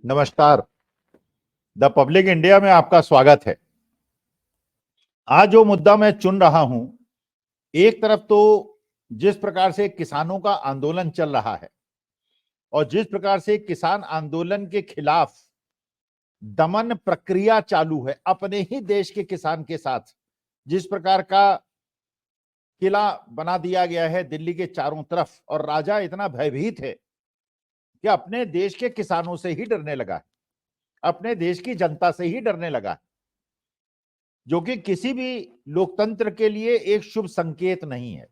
नमस्कार। The public India में आपका स्वागत है। आज जो मुद्दा मैं चुन रहा हूं, एक तरफ तो जिस प्रकार से किसानों का आंदोलन चल रहा है और जिस प्रकार से किसान आंदोलन के खिलाफ दमन प्रक्रिया चालू है अपने ही देश के किसान के साथ, जिस प्रकार का किला बना दिया गया है दिल्ली के चारों तरफ और राजा इतना भयभीत है कि अपने देश के किसानों से ही डरने लगा है, अपने देश की जनता से ही डरने लगा है, जो कि किसी भी लोकतंत्र के लिए एक शुभ संकेत नहीं है।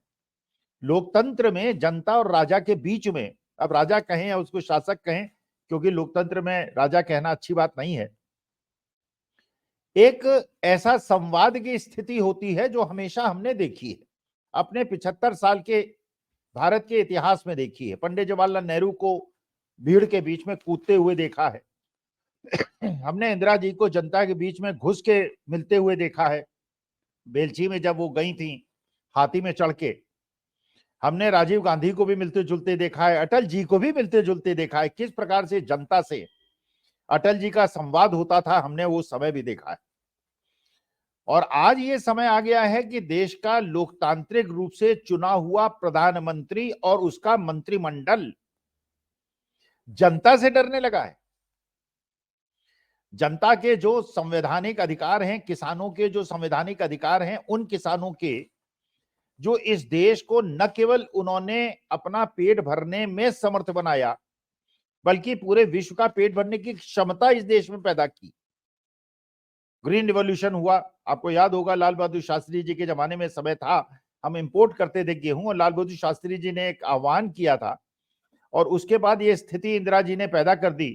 लोकतंत्र में जनता और राजा के बीच में, अब राजा कहें या उसको शासक कहें, क्योंकि लोकतंत्र में राजा कहना अच्छी बात नहीं है, एक ऐसा संवाद की स्थिति होती है जो हमेशा हमने देखी है, अपने 75 साल के भारत के इतिहास में देखी है। पंडित जवाहरलाल नेहरू को भीड़ के बीच में कूदते हुए देखा है, हमने इंदिरा जी को जनता के बीच में घुस के मिलते हुए देखा है, बेलछी में जब वो गई थी हाथी में चढ़ के। हमने राजीव गांधी को भी मिलते जुलते देखा है, अटल जी को भी मिलते जुलते देखा है। किस प्रकार से जनता से अटल जी का संवाद होता था, हमने वो समय भी देखा है। और आज ये समय आ गया है कि देश का लोकतांत्रिक रूप से चुना हुआ प्रधानमंत्री और उसका मंत्रिमंडल जनता से डरने लगा है। जनता के जो संवैधानिक अधिकार हैं, किसानों के जो संवैधानिक अधिकार हैं, उन किसानों के जो इस देश को न केवल उन्होंने अपना पेट भरने में समर्थ बनाया, बल्कि पूरे विश्व का पेट भरने की क्षमता इस देश में पैदा की। ग्रीन रिवॉल्यूशन हुआ, आपको याद होगा लाल बहादुर शास्त्री जी के जमाने में समय था, हम इंपोर्ट करते थे गेहूं, और लाल बहादुर शास्त्री जी ने एक आह्वान किया था और उसके बाद ये स्थिति इंदिरा जी ने पैदा कर दी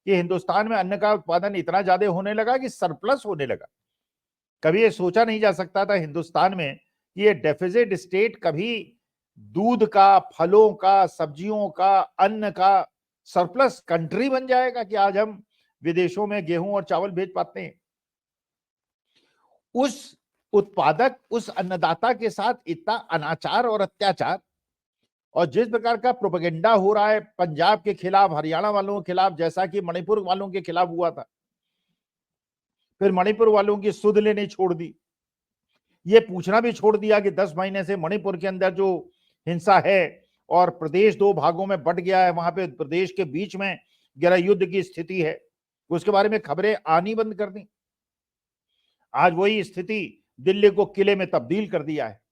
कि हिंदुस्तान में अन्न का उत्पादन इतना ज्यादा होने लगा कि सरप्लस होने लगा। कभी ये सोचा नहीं जा सकता था हिंदुस्तान में कि ये डेफिसिट स्टेट कभी दूध का, फलों का, सब्जियों का, अन्न का सरप्लस कंट्री बन जाएगा कि आज हम विदेशों में गेहूं और चावल भेज पाते हैं। उस उत्पादक, उस अन्नदाता के साथ इतना अनाचार और अत्याचार, और जिस प्रकार का प्रोपेगेंडा हो रहा है पंजाब के खिलाफ, हरियाणा वालों के खिलाफ, जैसा कि मणिपुर वालों के खिलाफ हुआ था, फिर मणिपुर वालों की सुध लेनी छोड़ दी, ये पूछना भी छोड़ दिया कि 10 महीने से मणिपुर के अंदर जो हिंसा है और प्रदेश दो भागों में बंट गया है, वहां पे प्रदेश के बीच में गृह युद्ध की स्थिति है, उसके बारे में खबरें आनी बंद कर दी। आज वही स्थिति दिल्ली को किले में तब्दील कर दिया है।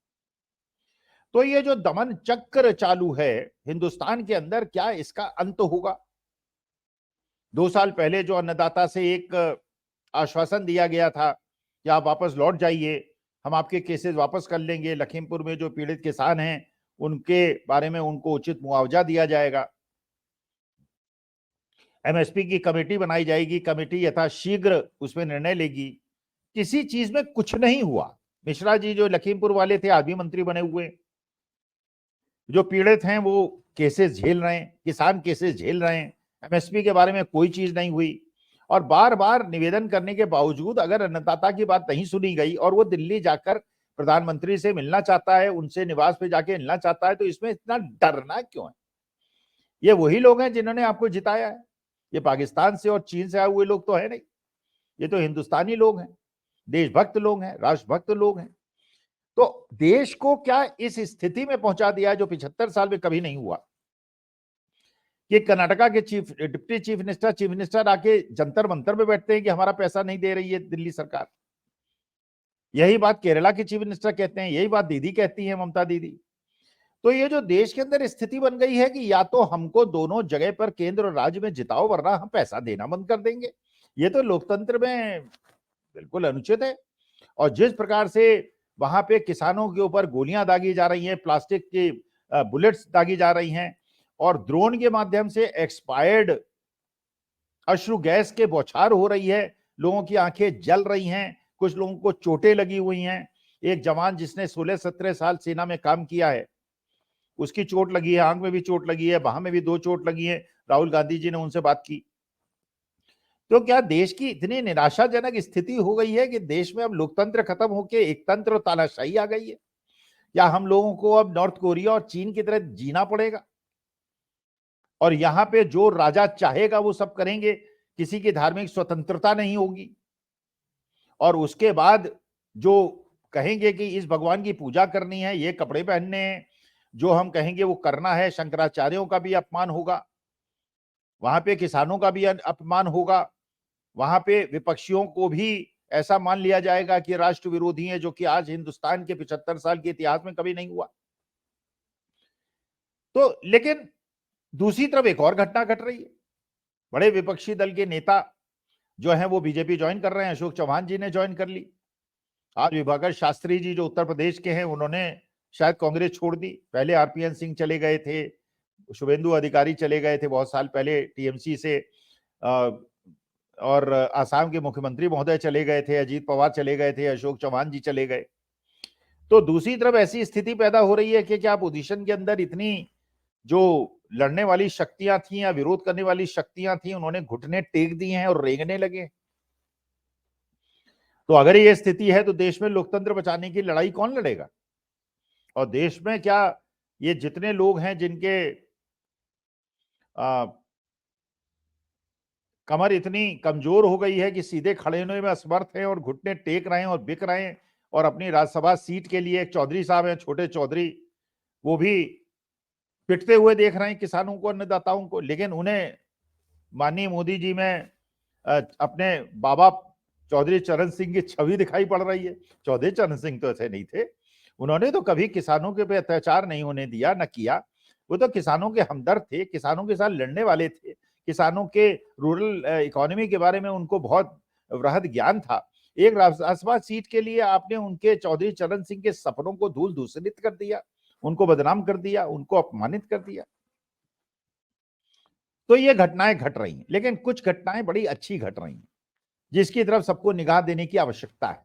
तो ये जो दमन चक्र चालू है हिंदुस्तान के अंदर, क्या इसका अंत होगा? 2 साल पहले जो अन्नदाता से एक आश्वासन दिया गया था कि आप वापस लौट जाइए, हम आपके केसेस वापस कर लेंगे, लखीमपुर में जो पीड़ित किसान हैं उनके बारे में उनको उचित मुआवजा दिया जाएगा, एमएसपी की कमेटी बनाई जाएगी, कमेटी यथाशीघ्र उसमें निर्णय लेगी, किसी चीज में कुछ नहीं हुआ। मिश्रा जी जो लखीमपुर वाले थे आज भी मंत्री बने हुए, जो पीड़ित हैं वो केसेस झेल रहे हैं, किसान केसेस झेल रहे हैं, एमएसपी के बारे में कोई चीज नहीं हुई। और बार बार निवेदन करने के बावजूद अगर अन्नदाता की बात नहीं सुनी गई और वो दिल्ली जाकर प्रधानमंत्री से मिलना चाहता है, उनसे निवास पे जाके मिलना चाहता है, तो इसमें इतना डरना क्यों है? ये वही लोग हैं जिन्होंने आपको जिताया है, ये पाकिस्तान से और चीन से आए हुए लोग तो है नहीं, ये तो हिंदुस्तानी लोग हैं, देशभक्त लोग हैं, राष्ट्रभक्त लोग हैं। तो देश को क्या इस स्थिति में पहुंचा दिया जो 75 साल में कभी नहीं हुआ कि कर्नाटका के डिप्टी चीफ मिनिस्टर आके जंतर मंतर में बैठते हैं कि हमारा पैसा नहीं दे रही है दिल्ली सरकार। यही बात केरला के चीफ मिनिस्टर कहते हैं, यही बात दीदी कहती है, ममता दीदी। तो ये जो देश के अंदर स्थिति बन गई है कि या तो हमको दोनों जगह पर केंद्र और राज्य में जिताओ, वरना हम पैसा देना बंद कर देंगे। ये तो लोकतंत्र में बिल्कुल अनुचित है। और जिस प्रकार से वहां पे किसानों के ऊपर गोलियां दागी जा रही हैं, प्लास्टिक की बुलेट्स दागी जा रही हैं, और ड्रोन के माध्यम से एक्सपायर्ड अश्रु गैस के बौछार हो रही है, लोगों की आंखें जल रही हैं, कुछ लोगों को चोटें लगी हुई हैं। एक जवान जिसने 16-17 साल सेना में काम किया है, उसकी चोट लगी है, आंख में भी चोट लगी है, बाह में भी 2 चोट लगी है। राहुल गांधी जी ने उनसे बात की। तो क्या देश की इतनी निराशाजनक स्थिति हो गई है कि देश में अब लोकतंत्र खत्म होकर एक तंत्र और तानाशाही आ गई है? या हम लोगों को अब नॉर्थ कोरिया और चीन की तरह जीना पड़ेगा और यहां पे जो राजा चाहेगा वो सब करेंगे? किसी की धार्मिक स्वतंत्रता नहीं होगी, और उसके बाद जो कहेंगे कि इस भगवान की पूजा करनी है, ये कपड़े पहनने हैं, जो हम कहेंगे वो करना है, शंकराचार्यों का भी अपमान होगा, वहां पे किसानों का भी अपमान होगा, वहां पे विपक्षियों को भी ऐसा मान लिया जाएगा कि राष्ट्र विरोधी है, जो कि आज हिंदुस्तान के 75 साल के इतिहास में कभी नहीं हुआ। तो लेकिन दूसरी तरफ एक और घटना घट रही है, बड़े विपक्षी दल के नेता जो हैं वो बीजेपी ज्वाइन कर रहे हैं। अशोक चौहान जी ने ज्वाइन कर ली। आज विभाकर शास्त्री जी जो उत्तर प्रदेश के हैं, उन्होंने शायद कांग्रेस छोड़ दी। पहले आरपीएन सिंह चले गए थे, शुभेंदु अधिकारी चले गए थे बहुत साल पहले टीएमसी से, और आसाम के मुख्यमंत्री महोदय चले गए थे, अजीत पवार चले गए थे, अशोक चौहान जी चले गए। तो दूसरी तरफ ऐसी स्थिति पैदा हो रही है कि क्या अपोजिशन के अंदर इतनी जो लड़ने वाली शक्तियां थी या विरोध करने वाली शक्तियां थी, उन्होंने घुटने टेक दिए हैं और रेंगने लगे। तो अगर ये स्थिति है तो देश में लोकतंत्र बचाने की लड़ाई कौन लड़ेगा? और देश में क्या ये जितने लोग हैं जिनके कमर इतनी कमजोर हो गई है कि सीधे खड़े होने में असमर्थ हैं और घुटने टेक रहे हैं और बिक रहे हैं, और अपनी राज्यसभा सीट के लिए एक चौधरी साहब हैं, छोटे चौधरी, वो भी पिटते हुए देख रहे हैं किसानों को, अन्नदाताओं को। लेकिन उन्हें माननीय मोदी जी में अपने बाबा चौधरी चरण सिंह की छवि दिखाई पड़ रही है। चौधरी चरण सिंह तो ऐसे नहीं थे, उन्होंने तो कभी किसानों के पे अत्याचार नहीं होने दिया, न किया। वो तो किसानों के हमदर्द थे, किसानों के साथ लड़ने वाले थे, किसानों के रूरल इकोनॉमी के बारे में उनको बहुत वृहद ज्ञान था। एक राज्यसभा सीट के लिए आपने उनके चौधरी चरण सिंह के सपनों को धूल धूसरित कर दिया, उनको बदनाम कर दिया, उनको अपमानित कर दिया। तो ये घटनाएं घट रही हैं, लेकिन कुछ घटनाएं बड़ी अच्छी घट रही हैं जिसकी तरफ सबको निगाह देने की आवश्यकता है।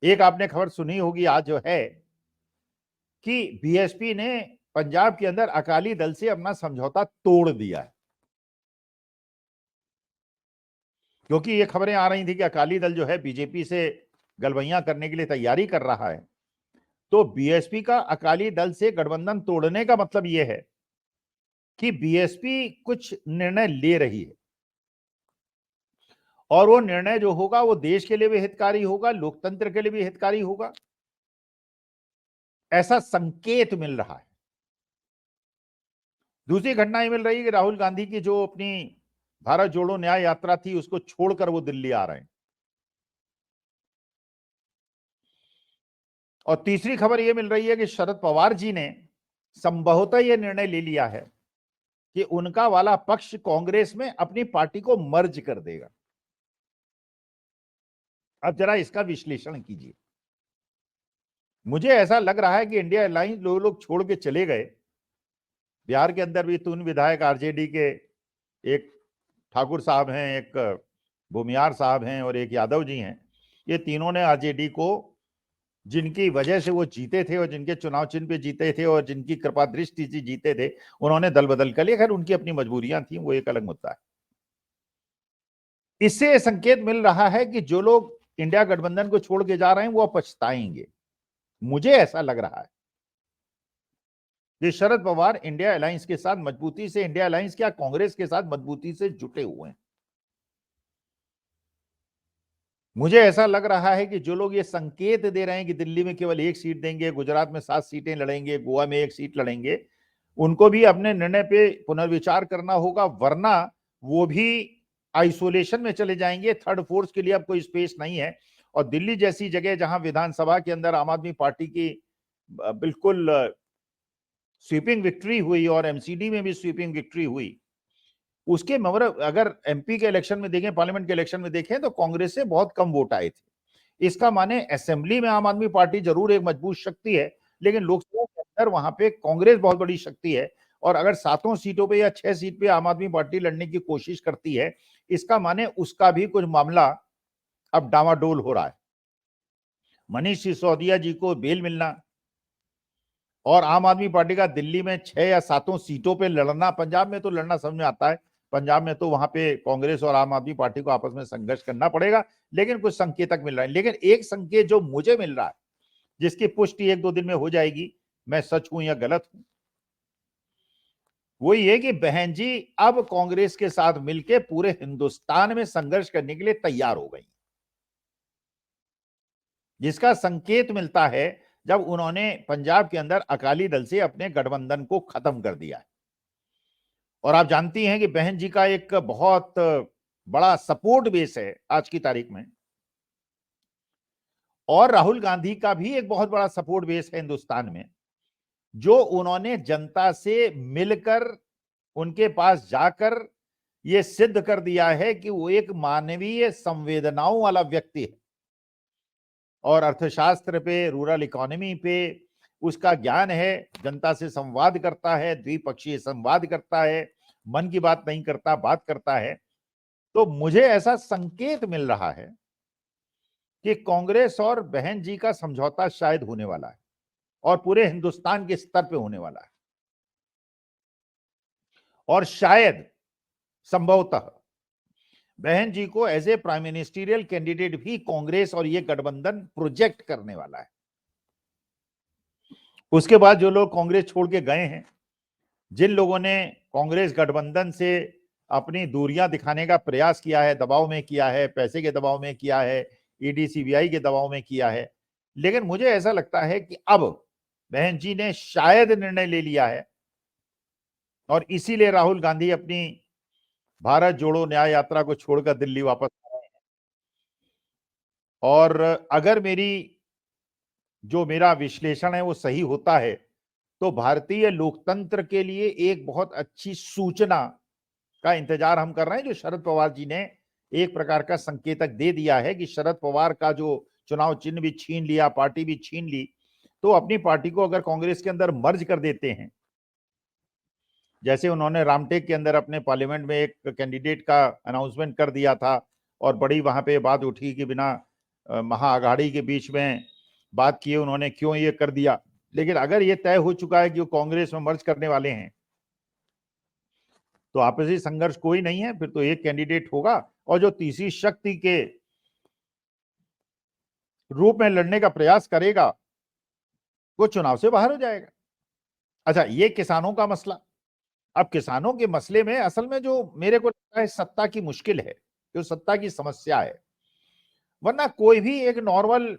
एक आपने खबर सुनी होगी आज जो है कि बीएसपी ने पंजाब के अंदर अकाली दल से अपना समझौता तोड़ दिया है, क्योंकि ये खबरें आ रही थी कि अकाली दल जो है बीजेपी से गलबैयां करने के लिए तैयारी कर रहा है। तो बीएसपी का अकाली दल से गठबंधन तोड़ने का मतलब यह है कि बीएसपी कुछ निर्णय ले रही है, और वो निर्णय जो होगा वो देश के लिए भी हितकारी होगा, लोकतंत्र के लिए भी हितकारी होगा, ऐसा संकेत मिल रहा है। दूसरी घटना ये मिल रही है कि राहुल गांधी की जो अपनी भारत जोड़ो न्याय यात्रा थी उसको छोड़कर वो दिल्ली आ रहे हैं। और तीसरी खबर ये मिल रही है कि शरद पवार जी ने संभवतः यह निर्णय ले लिया है कि उनका वाला पक्ष कांग्रेस में अपनी पार्टी को मर्ज कर देगा। अब जरा इसका विश्लेषण कीजिए। मुझे ऐसा लग रहा है कि इंडिया अलायंस लोग छोड़ के चले गए। बिहार के अंदर भी 3 विधायक आरजेडी के, एक ठाकुर साहब हैं, एक भूमियार साहब हैं और एक यादव जी हैं। ये तीनों ने आरजेडी को, जिनकी वजह से वो जीते थे और जिनके चुनाव चिन्ह पे जीते थे और जिनकी कृपा दृष्टि से जीते थे, उन्होंने दल बदल कर लिया। खैर उनकी अपनी मजबूरियां थी, वो एक अलग मुद्दा है। इससे संकेत मिल रहा है कि जो लोग इंडिया गठबंधन को छोड़ के जा रहे हैं वो पछताएंगे। मुझे ऐसा लग रहा है कि शरद पवार इंडिया अलायंस के साथ मजबूती से, इंडिया अलायंस क्या कांग्रेस के साथ मजबूती से जुटे हुए हैं। मुझे ऐसा लग रहा है कि जो लोग ये संकेत दे रहे हैं कि दिल्ली में केवल 1 सीट देंगे, गुजरात में 7 सीटें लड़ेंगे, गोवा में 1 सीट लड़ेंगे, उनको भी अपने निर्णय पे पुनर्विचार करना होगा, वरना वो भी आइसोलेशन में चले जाएंगे। थर्ड फोर्स के लिए अब कोई स्पेस नहीं है। और दिल्ली जैसी जगह जहां विधानसभा के अंदर आम आदमी पार्टी की बिल्कुल स्वीपिंग विक्ट्री हुई और एमसीडी में भी स्वीपिंग विक्ट्री हुई, उसके मगर अगर एमपी के इलेक्शन में देखें, पार्लियामेंट के इलेक्शन में देखें, तो कांग्रेस से बहुत कम वोट आए थे। इसका माने असेंबली में आम आदमी पार्टी जरूर एक मजबूत शक्ति है, लेकिन लोकसभा के अंदर वहां पे कांग्रेस बहुत बड़ी शक्ति है। और अगर 7 सीटों पे या 6 सीट पे आम आदमी पार्टी लड़ने की कोशिश करती है, इसका माने उसका भी कुछ मामला अब डामाडोल हो रहा है। मनीष सिसोदिया जी को बेल मिलना और आम आदमी पार्टी का दिल्ली में 6 या 7 सीटों पे लड़ना, पंजाब में तो लड़ना समझ में आता है, पंजाब में तो वहां पे कांग्रेस और आम आदमी पार्टी को आपस में संघर्ष करना पड़ेगा, लेकिन कुछ संकेतक मिल रहा है। लेकिन एक संकेत जो मुझे मिल रहा है, जिसकी पुष्टि 1-2 दिन में हो जाएगी, मैं सच हूं या गलत हूं, वो ये कि बहन जी अब कांग्रेस के साथ मिलकर पूरे हिंदुस्तान में संघर्ष करने के लिए तैयार हो गई, जिसका संकेत मिलता है जब उन्होंने पंजाब के अंदर अकाली दल से अपने गठबंधन को खत्म कर दिया है। और आप जानती हैं कि बहन जी का एक बहुत बड़ा सपोर्ट बेस है आज की तारीख में, और राहुल गांधी का भी एक बहुत बड़ा सपोर्ट बेस है हिंदुस्तान में, जो उन्होंने जनता से मिलकर उनके पास जाकर यह सिद्ध कर दिया है कि वो एक मानवीय संवेदनाओं वाला व्यक्ति है और अर्थशास्त्र पे, रूरल इकोनॉमी पे उसका ज्ञान है, जनता से संवाद करता है, द्विपक्षीय संवाद करता है, मन की बात नहीं करता, बात करता है। तो मुझे ऐसा संकेत मिल रहा है कि कांग्रेस और बहन जी का समझौता शायद होने वाला है और पूरे हिंदुस्तान के स्तर पे होने वाला है, और शायद संभवतः बहन जी को as a prime ministerial candidate भी कांग्रेस और ये गठबंधन प्रोजेक्ट करने वाला है। उसके बाद जो लोग कांग्रेस छोड़ के गए हैं, जिन लोगों ने कांग्रेस गठबंधन से अपनी दूरियां दिखाने का प्रयास किया है, दबाव में किया है, पैसे के दबाव में किया है, ईडी सीबीआई के दबाव में किया है, लेकिन मुझे ऐसा लगता है कि अब बहन जी ने शायद निर्णय ले लिया है और इसीलिए राहुल गांधी अपनी भारत जोड़ो न्याय यात्रा को छोड़कर दिल्ली वापस आ रहे हैं। और अगर मेरा विश्लेषण है वो सही होता है तो भारतीय लोकतंत्र के लिए एक बहुत अच्छी सूचना का इंतजार हम कर रहे हैं, जो शरद पवार जी ने एक प्रकार का संकेतक दे दिया है कि शरद पवार का जो चुनाव चिन्ह भी छीन लिया, पार्टी भी छीन ली, तो अपनी पार्टी को अगर कांग्रेस के अंदर मर्ज कर देते हैं, जैसे उन्होंने रामटेक के अंदर अपने पार्लियामेंट में एक कैंडिडेट का अनाउंसमेंट कर दिया था और बड़ी वहां पे बात उठी कि बिना महाअघाड़ी के बीच में बात किए उन्होंने क्यों ये कर दिया, लेकिन अगर ये तय हो चुका है कि वो कांग्रेस में मर्ज करने वाले हैं तो आपसी संघर्ष कोई नहीं है, फिर तो एक कैंडिडेट होगा और जो तीसरी शक्ति के रूप में लड़ने का प्रयास करेगा वो चुनाव से बाहर हो जाएगा। अच्छा, ये किसानों का मसला। अब किसानों के मसले में असल में जो मेरे को लगता है सत्ता की मुश्किल है, जो सत्ता की समस्या है, वरना कोई भी एक नॉर्मल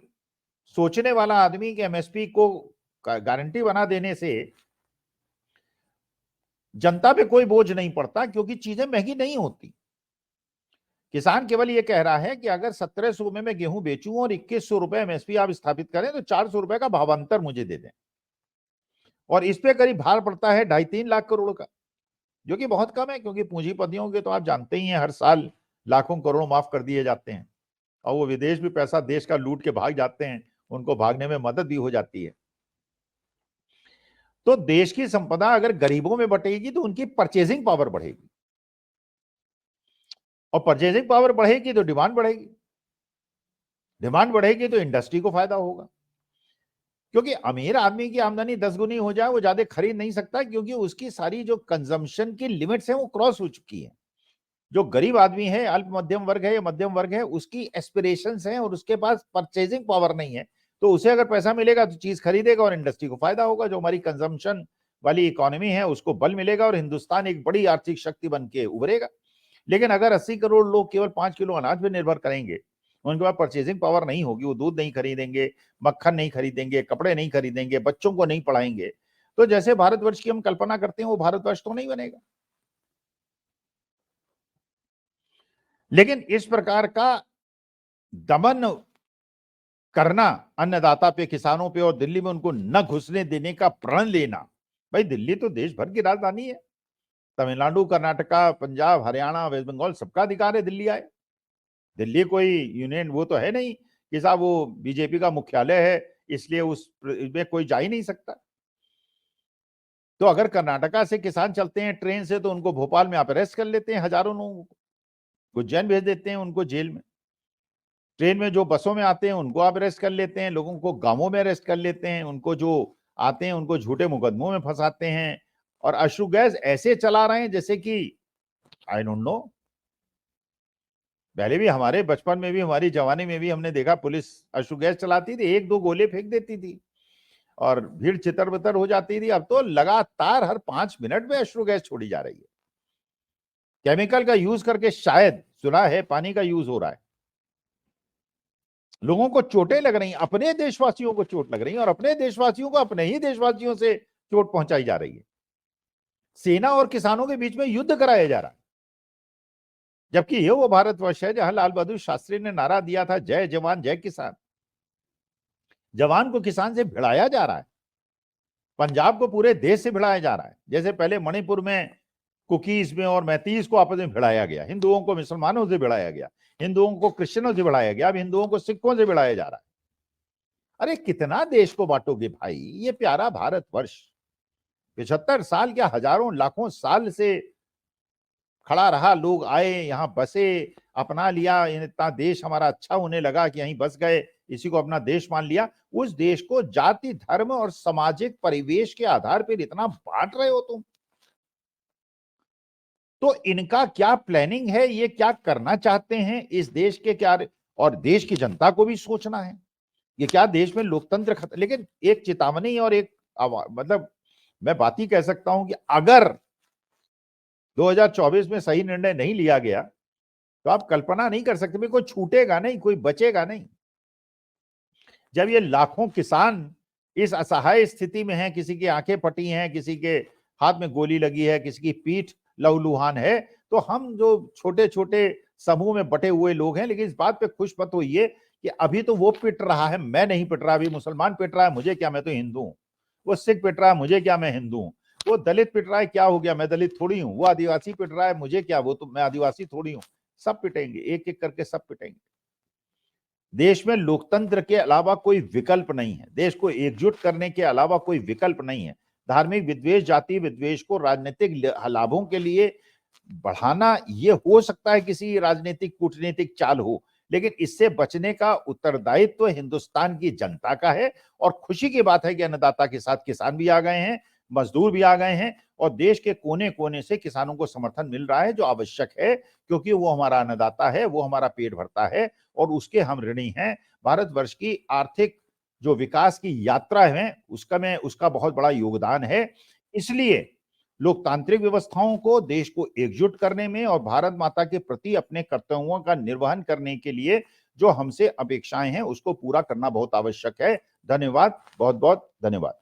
सोचने वाला आदमी के एमएसपी को गारंटी बना देने से जनता पे कोई बोझ नहीं पड़ता, क्योंकि चीजें महंगी नहीं होती। किसान केवल ये कह रहा है कि अगर 1700 में मैं गेहूं बेचूं और 2100 रुपए एमएसपी आप स्थापित करें तो 400 रुपए का भावांतर मुझे दे दें, और इस पे करीब भार पड़ता है 2.5-3 लाख करोड़ का, जो कि बहुत कम है, क्योंकि पूंजीपतियों के तो आप जानते ही हैं हर साल लाखों करोड़ माफ कर दिए जाते हैं और वो विदेश भी पैसा देश का लूट के भाग जाते हैं, उनको भागने में मदद भी हो जाती है। तो देश की संपदा अगर गरीबों में बटेगी तो उनकी परचेजिंग पावर बढ़ेगी, और परचेजिंग पावर बढ़ेगी तो डिमांड बढ़ेगी, डिमांड बढ़ेगी तो इंडस्ट्री को फायदा होगा, क्योंकि अमीर आदमी की आमदनी 10 गुनी हो जाए वो ज्यादा खरीद नहीं सकता, क्योंकि उसकी सारी जो कंजम्पशन की लिमिट्स है वो क्रॉस हो चुकी है। जो गरीब आदमी है, अल्प मध्यम वर्ग है या मध्यम वर्ग है, उसकी एस्पिरेशंस हैं और उसके पास परचेजिंग पावर नहीं है, तो उसे अगर पैसा मिलेगा तो चीज खरीदेगा और इंडस्ट्री को फायदा होगा। जो हमारी कंजम्पशन वाली इकोनॉमी है उसको बल मिलेगा और हिंदुस्तान एक बड़ी आर्थिक शक्ति बन के उभरेगा। लेकिन अगर 80 करोड़ लोग केवल 5 किलो अनाज पर निर्भर करेंगे, उनके पास परचेजिंग पावर नहीं होगी, वो दूध नहीं खरीदेंगे, मक्खन नहीं खरीदेंगे, कपड़े नहीं खरीदेंगे, बच्चों को नहीं पढ़ाएंगे, तो जैसे भारतवर्ष की हम कल्पना करते हैं वो भारतवर्ष तो नहीं बनेगा। लेकिन इस प्रकार का दमन करना अन्नदाता पे, किसानों पे, और दिल्ली में उनको न घुसने देने का प्रण लेना, भाई दिल्ली तो देश भर की राजधानी है, तमिलनाडु, कर्नाटका, पंजाब, हरियाणा, वेस्ट बंगाल सबका अधिकार है दिल्ली आए। दिल्ली कोई यूनियन वो तो है नहीं कि साहब वो बीजेपी का मुख्यालय है इसलिए उसमें कोई जा ही नहीं सकता। तो अगर कर्नाटका से किसान चलते हैं ट्रेन से तो उनको भोपाल में आप अरेस्ट कर लेते हैं, हजारों लोगों को उज्जैन भेज देते हैं उनको जेल में। ट्रेन में जो बसों में आते हैं उनको आप अरेस्ट कर लेते हैं, लोगों को गांवों में अरेस्ट कर लेते हैं, उनको जो आते हैं उनको झूठे मुकदमों में फंसाते हैं, और अश्रु गैस ऐसे चला रहे हैं जैसे कि आई डोंट नो। पहले भी हमारे बचपन में भी, हमारी जवानी में भी हमने देखा पुलिस अश्रु गैस चलाती थी, 1-2 गोले फेंक देती थी। और भीड़ चितर बितर हो जाती थी। अब तो लगातार हर 5 मिनट में अश्रु गैस छोड़ी जा रही है। केमिकल का यूज करके शायद सुना है पानी का यूज हो रहा है। लोगों को चोटें लग रही, अपने देशवासियों को चोट लग रही और अपने देशवासियों को अपने ही देशवासियों से चोट पहुंचाई जा रही है। सेना और किसानों के बीच में युद्ध कराया जा रहा है, जबकि ये वो भारतवर्ष है जहां लाल बहादुर शास्त्री ने नारा दिया था, जय जवान जय किसान। जवान को किसान से भिड़ाया जा रहा है। पंजाब को पूरे देश से भिड़ाया जा रहा है। जैसे पहले मणिपुर में कुकीज में और मैतीस को आपस में भिड़ाया गया, हिंदुओं को मुसलमानों से भिड़ाया गया, हिंदुओं को क्रिश्चियनों से भिड़ाया गया, अब हिंदुओं को सिखों से भिड़ाया जा रहा है। अरे कितना देश को बांटोगे भाई? ये प्यारा भारतवर्ष 75 साल क्या हजारों लाखों साल से खड़ा रहा, लोग आए यहां बसे, अपना लिया, इतना देश हमारा अच्छा होने लगा कि यहीं बस गए, इसी को अपना देश मान लिया। उस देश को जाति धर्म और सामाजिक परिवेश के आधार पर इतना बांट रहे हो तुम। तो इनका क्या प्लानिंग है, ये क्या करना चाहते हैं इस देश के, क्या, और देश की जनता को भी सोचना है। ये क्या देश में लोकतंत्र खत्म। लेकिन एक चेतावनी और एक मतलब मैं बात ही कह सकता हूं कि अगर 2024 में सही निर्णय नहीं लिया गया तो आप कल्पना नहीं कर सकते, कोई छूटेगा नहीं, कोई बचेगा नहीं। जब ये लाखों किसान इस असहाय स्थिति में हैं, किसी की आंखें फटी हैं, किसी के हाथ में गोली लगी है, किसी की पीठ लहूलुहान है, तो हम जो छोटे छोटे समूह में बटे हुए लोग हैं, लेकिन इस बात पे खुश मत होइए कि अभी तो वो पिट रहा है, मैं नहीं पिट रहा। अभी मुसलमान पिट रहा है, मुझे क्या, मैं तो हिंदू हूं। वो सिख पिट रहा है, मुझे क्या, मैं हिंदू हूं। वो दलित पिट रहा है, क्या हो गया, मैं दलित थोड़ी हूं। वो आदिवासी पिट रहा है, मुझे क्या, वो तो मैं आदिवासी थोड़ी हूं। सब पिटेंगे, एक एक करके सब पिटेंगे। देश में लोकतंत्र के अलावा कोई विकल्प नहीं है, देश को एकजुट करने के अलावा कोई विकल्प नहीं है। धार्मिक विद्वेष, जाति विद्वेष को राजनीतिक लाभों के लिए बढ़ाना, ये हो सकता है किसी राजनीतिक कूटनीतिक चाल हो, लेकिन इससे बचने का उत्तरदायित्व हिंदुस्तान की जनता का है। और खुशी की बात है कि अन्नदाता के साथ किसान भी आ गए हैं, मजदूर भी आ गए हैं, और देश के कोने कोने से किसानों को समर्थन मिल रहा है, जो आवश्यक है, क्योंकि वो हमारा अन्नदाता है, वो हमारा पेट भरता है और उसके हम ऋणी हैं। भारतवर्ष की आर्थिक जो विकास की यात्रा है उसका बहुत बड़ा योगदान है। इसलिए लोकतांत्रिक व्यवस्थाओं को, देश को एकजुट करने में और भारत माता के प्रति अपने कर्तव्यों का निर्वहन करने के लिए जो हमसे अपेक्षाएं हैं उसको पूरा करना बहुत आवश्यक है। धन्यवाद, बहुत बहुत धन्यवाद।